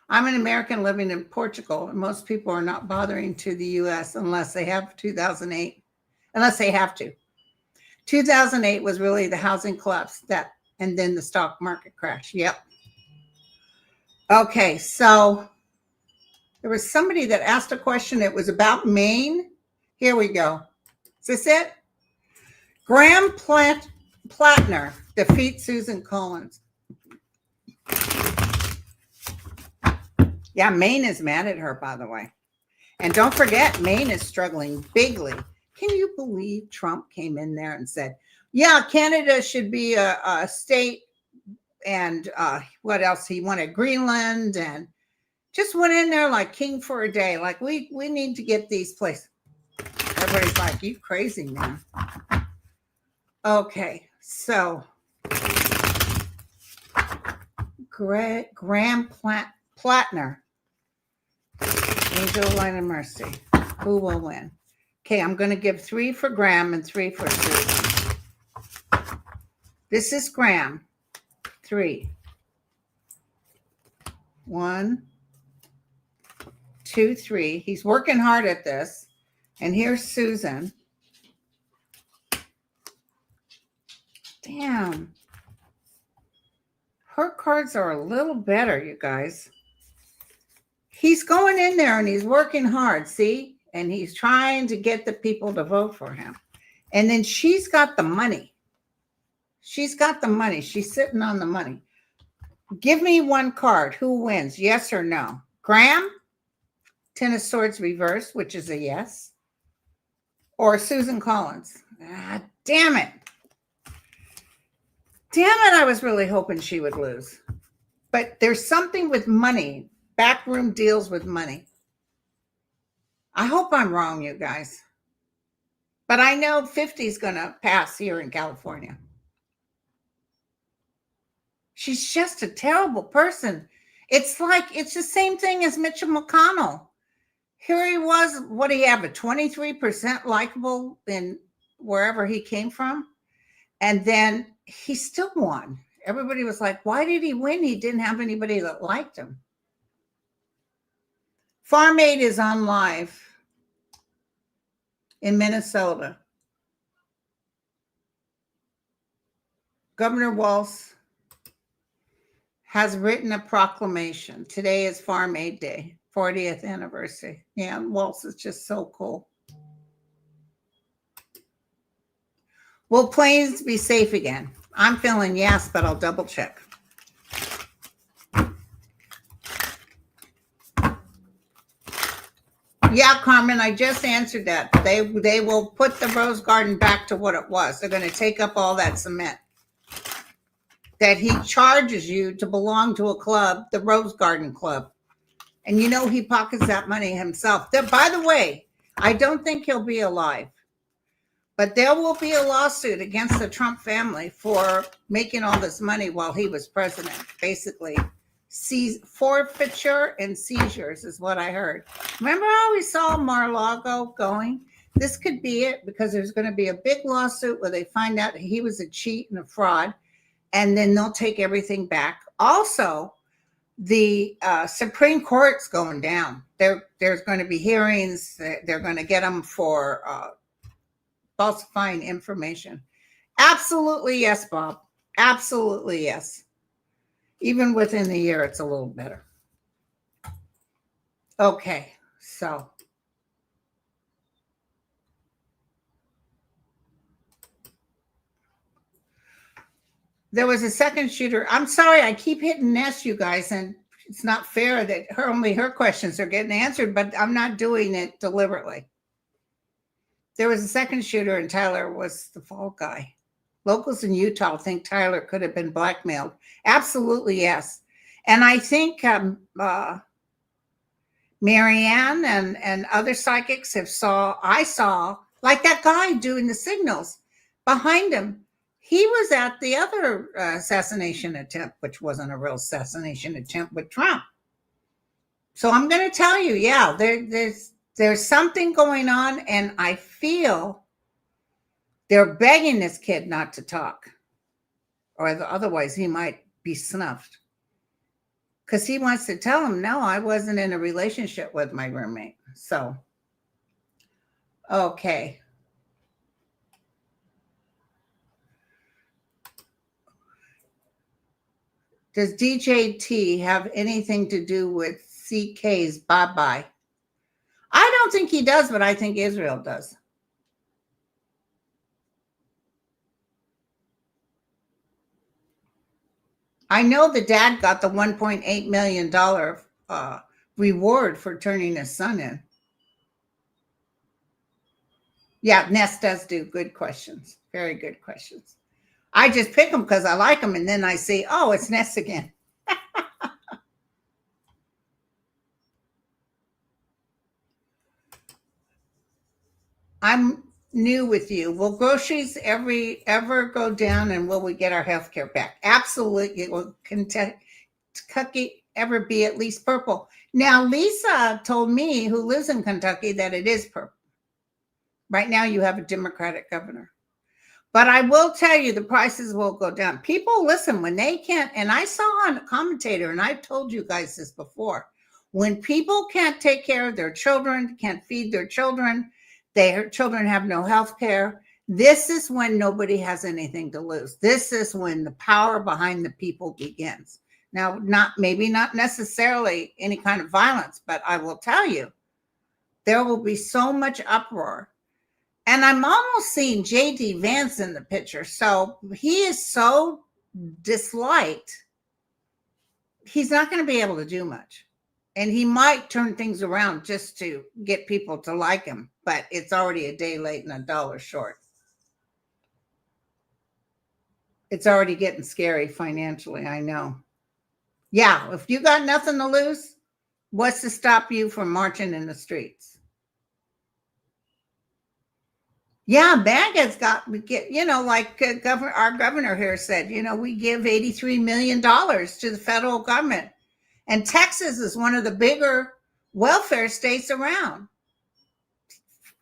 I'm an American living in Portugal, and most people are not bothering to the U.S. unless they have 2008, unless they have to. 2008 was really the housing collapse, and then the stock market crash. Yep. Okay, so there was somebody that asked a question. It was about Maine. Here we go. Is this it? Graham Plattner defeats Susan Collins. Yeah, Maine is mad at her, by the way. And don't forget, Maine is struggling bigly. Can you believe Trump came in there and said, yeah, Canada should be a state, and what else? He wanted Greenland, and just went in there like king for a day. Like, we need to get these places. Everybody's like, you crazy, man. Okay, so Graham Plattner, Angel, Light, and Mercy. Who will win? Okay, I'm going to give 3 for Graham and 3 for Susan. This is Graham. 3. 1, 2, 3. He's working hard at this. And here's Susan. Damn. Her cards are a little better, you guys. He's going in there and he's working hard, see? And he's trying to get the people to vote for him. And then she's got the money. She's got the money. She's sitting on the money. Give me one card. Who wins? Yes or no? Graham? 10 of Swords reversed, which is a yes. Or Susan Collins? Ah, damn it. Damn it, I was really hoping she would lose. But there's something with money. Backroom deals with money. I hope I'm wrong, you guys. But I know 50 is going to pass here in California. She's just a terrible person. It's like, it's the same thing as Mitch McConnell. Here he was, what do you have, a 23% likable in wherever he came from? And then he still won. Everybody was like, why did he win? He didn't have anybody that liked him. Farm Aid is on live in Minnesota. Governor Walz has written a proclamation. Today is Farm Aid Day. 40th anniversary. Yeah, Waltz is just so cool. Will planes be safe again? I'm feeling yes, but I'll double check. Yeah, Carmen, I just answered that. They will put the Rose Garden back to what it was. They're going to take up all that cement that he charges you to belong to a club, the Rose Garden Club. And you know he pockets that money himself. By the way, I don't think he'll be alive. But there will be a lawsuit against the Trump family for making all this money while he was president. Basically, forfeiture and seizures is what I heard. Remember how we saw Mar-a-Lago going? This could be it, because there's going to be a big lawsuit where they find out he was a cheat and a fraud, and then they'll take everything back. Also, the Supreme Court's going down. There's going to be hearings. They're going to get them for falsifying information. Absolutely yes, Bob. Absolutely yes. Even within the year, it's a little better. Okay, so there was a second shooter. I'm sorry, I keep hitting S, you guys, and it's not fair that only her questions are getting answered, but I'm not doing it deliberately. There was a second shooter, and Tyler was the fall guy. Locals in Utah think Tyler could have been blackmailed. Absolutely, yes. And I think Marianne and other psychics I saw, like that guy doing the signals behind him. He was at the other assassination attempt, which wasn't a real assassination attempt with Trump. So I'm going to tell you, yeah, there's something going on, and I feel they're begging this kid not to talk, or otherwise he might be snuffed. Because he wants to tell him, no, I wasn't in a relationship with my roommate. So, okay. Does DJT have anything to do with CK's bye-bye? I don't think he does, but I think Israel does. I know the dad got the $1.8 million reward for turning his son in. Yeah, Ness does do good questions. Very good questions. I just pick them because I like them, and then I see, oh, it's Ness again. I'm new with you. Will groceries ever go down, and will we get our health care back? Absolutely. Will Kentucky ever be at least purple? Now, Lisa told me, who lives in Kentucky, that it is purple. Right now, you have a Democratic governor. But I will tell you, the prices will go down. People listen when they can't, and I saw on a commentator, and I've told you guys this before, when people can't take care of their children, can't feed their children, their children have no health care, this is when nobody has anything to lose. This is when the power behind the people begins. Now, maybe not necessarily any kind of violence, but I will tell you, there will be so much uproar. And I'm almost seeing J.D. Vance in the picture. So he is so disliked, he's not going to be able to do much. And he might turn things around just to get people to like him. But it's already a day late and a dollar short. It's already getting scary financially, I know. Yeah, if you got nothing to lose, what's to stop you from marching in the streets? Yeah, MAGA's got, like our governor here said, we give $83 million to the federal government. And Texas is one of the bigger welfare states around.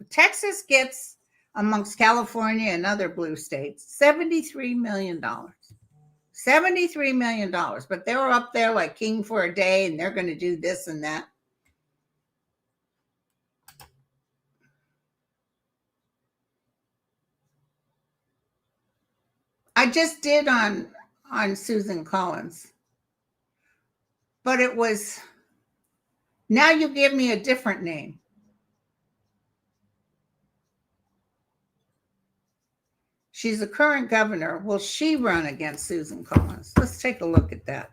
Texas gets, amongst California and other blue states, $73 million. $73 million. But they were up there like king for a day, and they're going to do this and that. I just did on Susan Collins, but it was Now you give me a different name. She's the current governor. Will she run against Susan Collins? Let's take a look at that.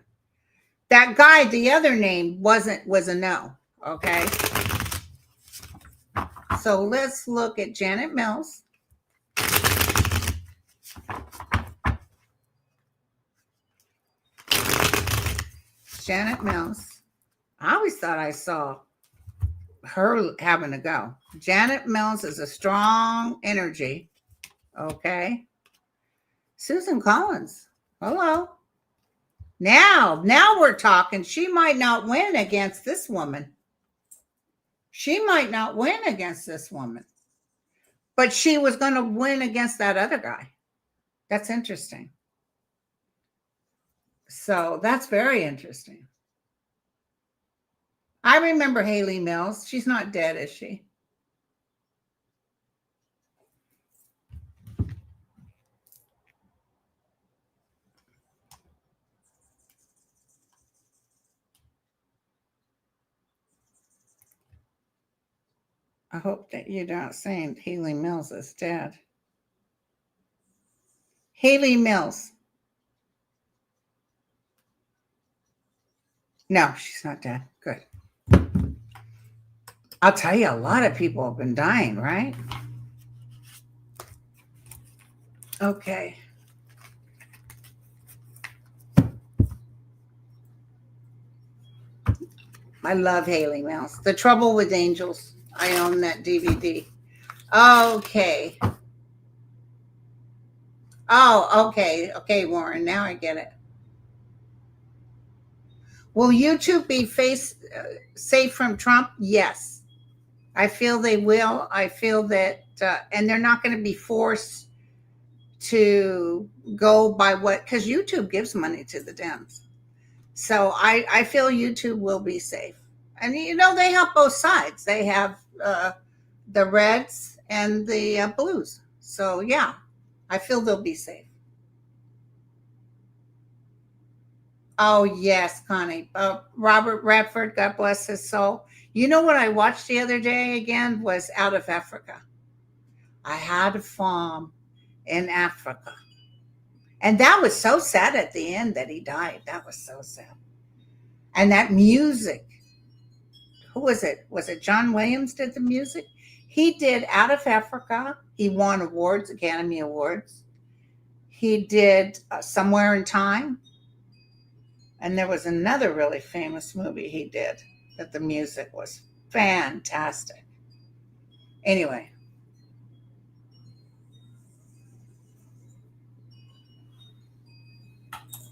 That guy, the other name was a no. Okay. So let's look at Janet Mills. Janet Mills. I always thought I saw her having a go. Janet Mills is a strong energy. Okay. Susan Collins. Hello. Now we're talking. She might not win against this woman. She might not win against this woman. But she was going to win against that other guy. That's interesting. So that's very interesting. I remember Haley Mills. She's not dead, is she? I hope that you're not saying Haley Mills is dead. Haley Mills. No, she's not dead. Good. I'll tell you, a lot of people have been dying, right? Okay. I love Haley Mills. The Trouble with Angels. I own that DVD. Okay. Oh, okay. Okay, Warren. Now I get it. Will YouTube be safe from Trump? Yes. I feel they will. I feel that, and they're not going to be forced to go by what, because YouTube gives money to the Dems. So I feel YouTube will be safe. And, they have both sides. They have the Reds and the Blues. So, yeah, I feel they'll be safe. Oh, yes, Connie. Robert Redford, God bless his soul. You know what I watched the other day again was Out of Africa. I had a farm in Africa. And that was so sad at the end that he died. That was so sad. And that music. Who was it? Was it John Williams did the music? He did Out of Africa. He won awards, Academy Awards. He did Somewhere in Time. And there was another really famous movie he did that the music was fantastic. Anyway.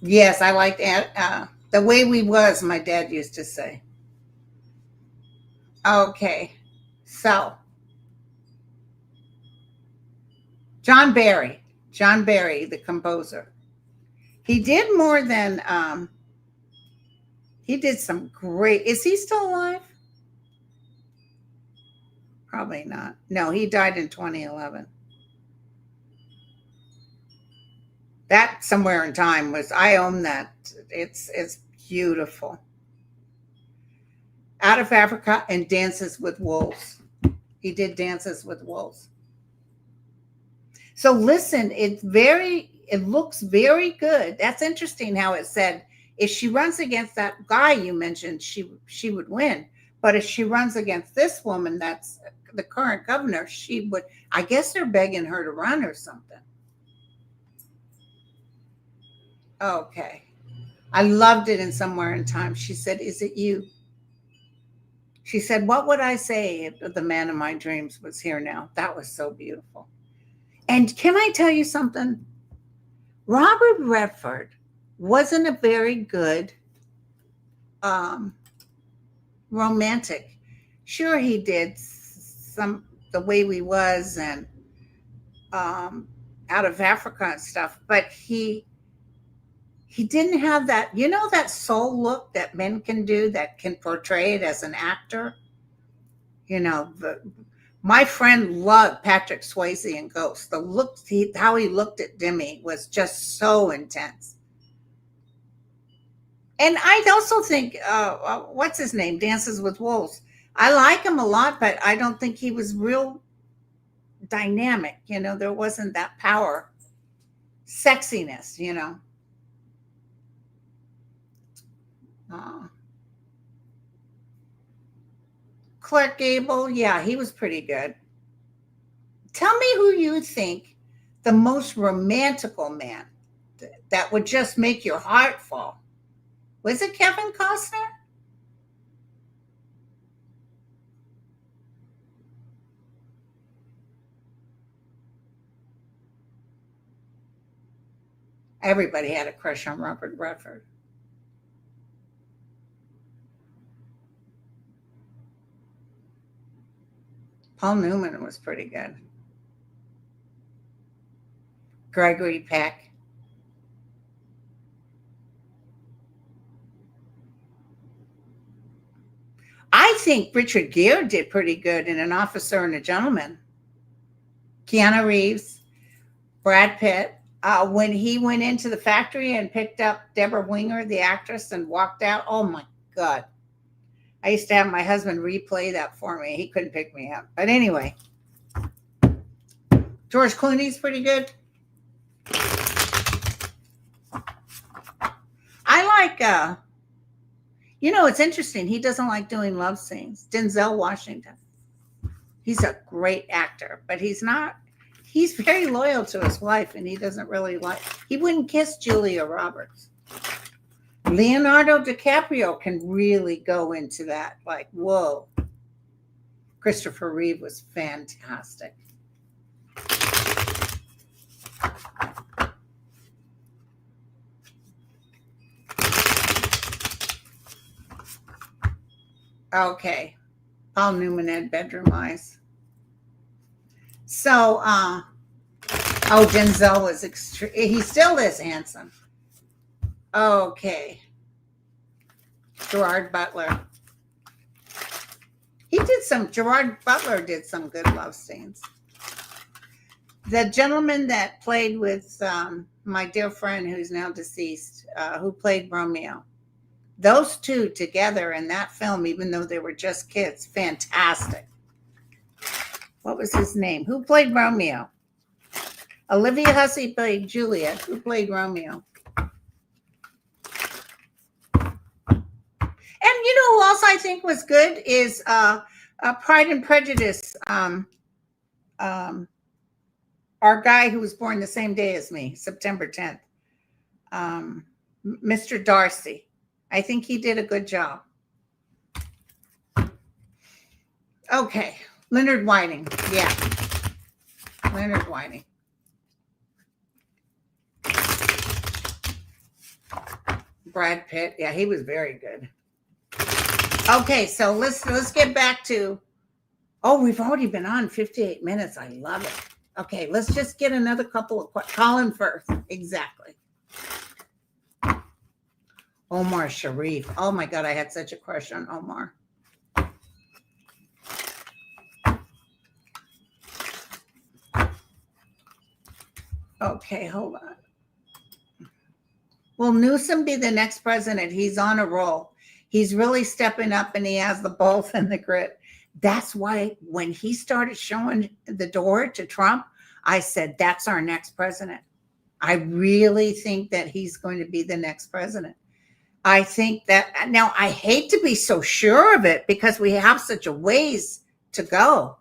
Yes, I liked The Way We Was, my dad used to say. Okay. So, John Barry, the composer. He did more than he did some great. Is he still alive? Probably not. No, he died in 2011. That Somewhere in Time was, I own that. It's beautiful. Out of Africa and Dances with Wolves. He did Dances with Wolves. So listen, it looks very good. That's interesting how it said if she runs against that guy you mentioned, she would win. But if she runs against this woman, that's the current governor, she would. I guess they're begging her to run or something. Okay. I loved it in Somewhere in Time. She said, "Is it you?" She said, "What would I say if the man of my dreams was here now?" That was so beautiful. And can I tell you something? Robert Redford wasn't a very good romantic. Sure, he did some The Way We Was and Out of Africa and stuff, but he didn't have that, that soul look that men can do that can portray it as an actor. My friend loved Patrick Swayze in Ghost. The look, how he looked at Demi was just so intense. And I also think, what's his name? Dances with Wolves. I like him a lot, but I don't think he was real dynamic. There wasn't that power, sexiness. Uh, Clark Gable, yeah, he was pretty good. Tell me who you think the most romantical man that would just make your heart fall. Was it Kevin Costner? Everybody had a crush on Robert Redford. Paul Newman was pretty good. Gregory Peck. I think Richard Gere did pretty good in An Officer and a Gentleman. Keanu Reeves, Brad Pitt. When he went into the factory and picked up Deborah Winger, the actress, and walked out, oh my God. I used to have my husband replay that for me. He couldn't pick me up. But anyway, George Clooney's pretty good. I like, it's interesting. He doesn't like doing love scenes. Denzel Washington. He's a great actor, but he's very loyal to his wife, and he doesn't really he wouldn't kiss Julia Roberts. Leonardo DiCaprio can really go into that, like, whoa. Christopher Reeve was fantastic. Okay. Paul Newman had bedroom eyes. So, Denzel was extreme. He still is handsome. Okay. Gerard Butler. Gerard Butler did some good love scenes. The gentleman that played with my dear friend who's now deceased, who played Romeo, those two together in that film, even though they were just kids, fantastic. What was his name? Who played Romeo? Olivia Hussey played Juliet. Who played Romeo? And who else I think was good is Pride and Prejudice. Our guy who was born the same day as me, September 10th. Mr. Darcy. I think he did a good job. Okay. Leonard Whiting. Yeah. Leonard Whiting. Brad Pitt. Yeah, he was very good. Okay, so let's get back to, we've already been on 58 minutes. I love it. Okay, let's just get another couple of Colin Firth. Exactly. Omar Sharif. Oh my God, I had such a crush on Omar. Okay, hold on. Will Newsom be the next president? He's on a roll. He's really stepping up, and he has the balls and the grit. That's why when he started showing the door to Trump, I said, that's our next president. I really think that he's going to be the next president. I think that now I hate to be so sure of it because we have such a ways to go,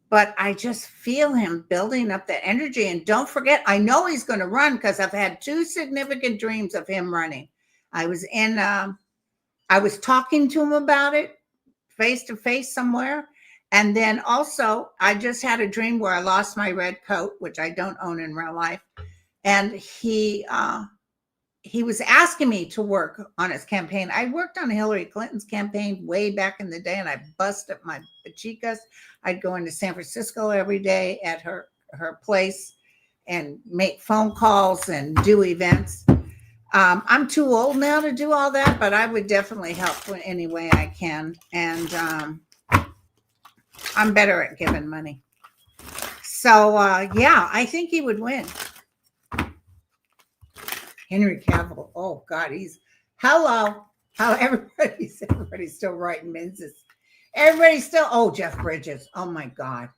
but I just feel him building up that energy. And don't forget, I know he's going to run because I've had two significant dreams of him running. I was talking to him about it face to face somewhere. And then also I just had a dream where I lost my red coat, which I don't own in real life. And he was asking me to work on his campaign. I worked on Hillary Clinton's campaign way back in the day, and I busted my chicas. I'd go into San Francisco every day at her place and make phone calls and do events. I'm too old now to do all that, but I would definitely help in any way I can. And I'm better at giving money. So, I think he would win. Henry Cavill. Oh God, he's Hello. How everybody's still writing menses. Everybody's still, oh, Jeff Bridges. Oh my God.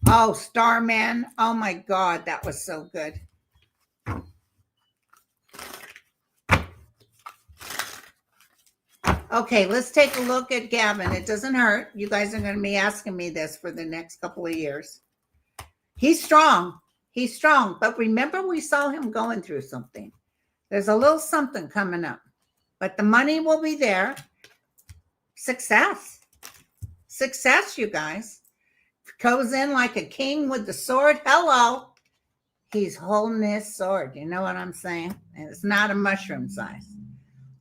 Oh, Starman. Oh my God. That was so good. Okay, let's take a look at Gavin. It doesn't hurt. You guys are going to be asking me this for the next couple of years. He's strong. He's strong. But remember, we saw him going through something. There's a little something coming up. But the money will be there. Success. Success, you guys. Goes in like a king with the sword. Hello. He's holding his sword. You know what I'm saying? And it's not a mushroom size.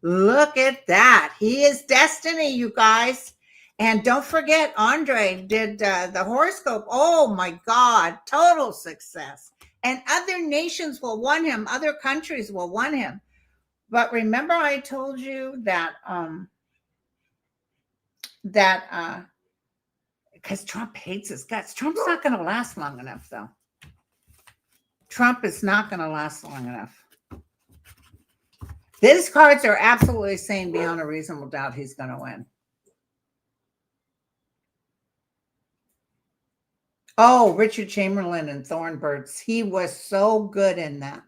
Look at that. He is destiny, you guys. And don't forget, Andre did the horoscope. Oh my God, total success. And other nations will want him. Other countries will want him. But remember I told you that because Trump hates his guts. Trump's not going to last long enough, though. Trump is not going to last long enough. These cards are absolutely saying beyond a reasonable doubt he's going to win. Oh, Richard Chamberlain and Thornbirds. He was so good in that.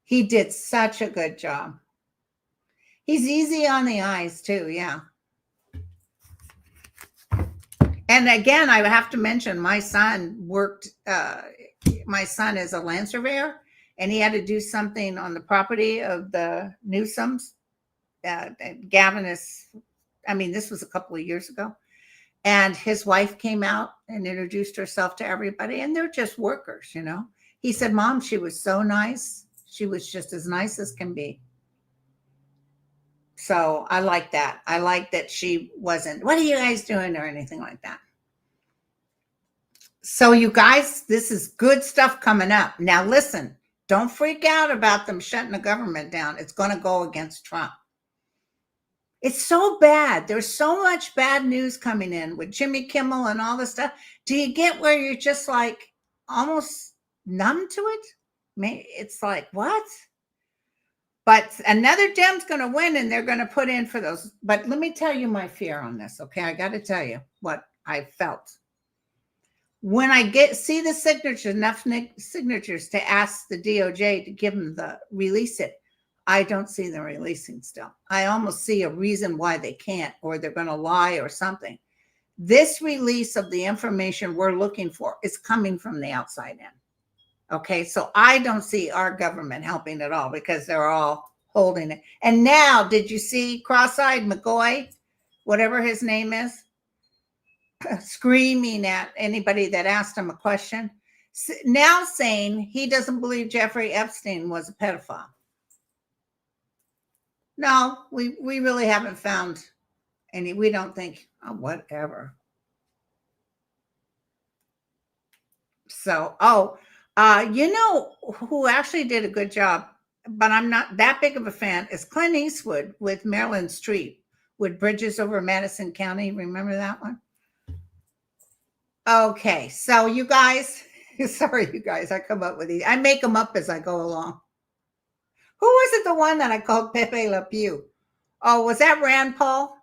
He did such a good job. He's easy on the eyes, too. Yeah. And again, I have to mention my son worked, my son is a land surveyor, and he had to do something on the property of the Newsomes. Gavin is, I mean, this was a couple of years ago. And his wife came out and introduced herself to everybody, and they're just workers, you know. He said, Mom, she was so nice. She was just as nice as can be. So I like that. I like that she wasn't, what are you guys doing, or anything like that. So you guys, this is good stuff coming up. Now listen, don't freak out about them shutting the government down. It's going to go against Trump. It's so bad. There's so much bad news coming in with Jimmy Kimmel and all this stuff. Do you get where you're just like almost numb to it? It's like, what? But another Dem's going to win, and they're going to put in for those. But let me tell you my fear on this, okay? I got to tell you what I felt. When I see the signatures, enough signatures to ask the DOJ to give them release it, I don't see them releasing still. I almost see a reason why they can't, or they're going to lie or something. This release of the information we're looking for is coming from the outside in. Okay, so I don't see our government helping at all, because they're all holding it. And now, did you see Cross-Eyed McCoy, whatever his name is, screaming at anybody that asked him a question, now saying he doesn't believe Jeffrey Epstein was a pedophile? No, we really haven't found any. We don't think, oh, whatever. So, you know who actually did a good job, but I'm not that big of a fan, is Clint Eastwood with Marilyn Streep with Bridges Over Madison County. Remember that one? Okay, so you guys, sorry, you guys, I come up with these. I make them up as I go along. Who was it, the one that I called Pepe Le Pew? Oh, was that Rand Paul?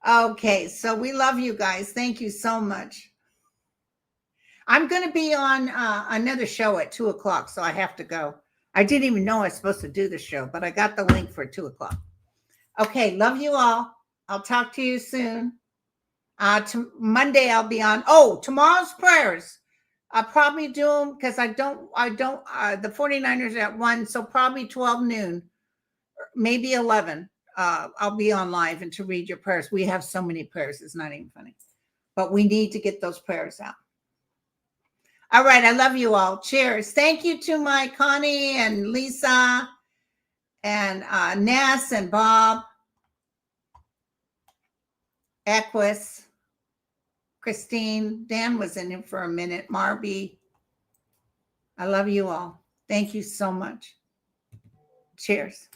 Okay, so we love you guys. Thank you so much. I'm going to be on another show at 2:00, so I have to go. I didn't even know I was supposed to do the show, but I got the link for 2:00. Okay, love you all. I'll talk to you soon. Monday I'll be on. Oh, tomorrow's prayers. I'll probably do them because the 49ers are at 1, so probably 12 noon, maybe 11. I'll be on live and to read your prayers. We have so many prayers. It's not even funny, but we need to get those prayers out. All right. I love you all. Cheers. Thank you to my Connie and Lisa and Ness and Bob, Equus, Christine. Dan was in it for a minute. Marby. I love you all. Thank you so much. Cheers.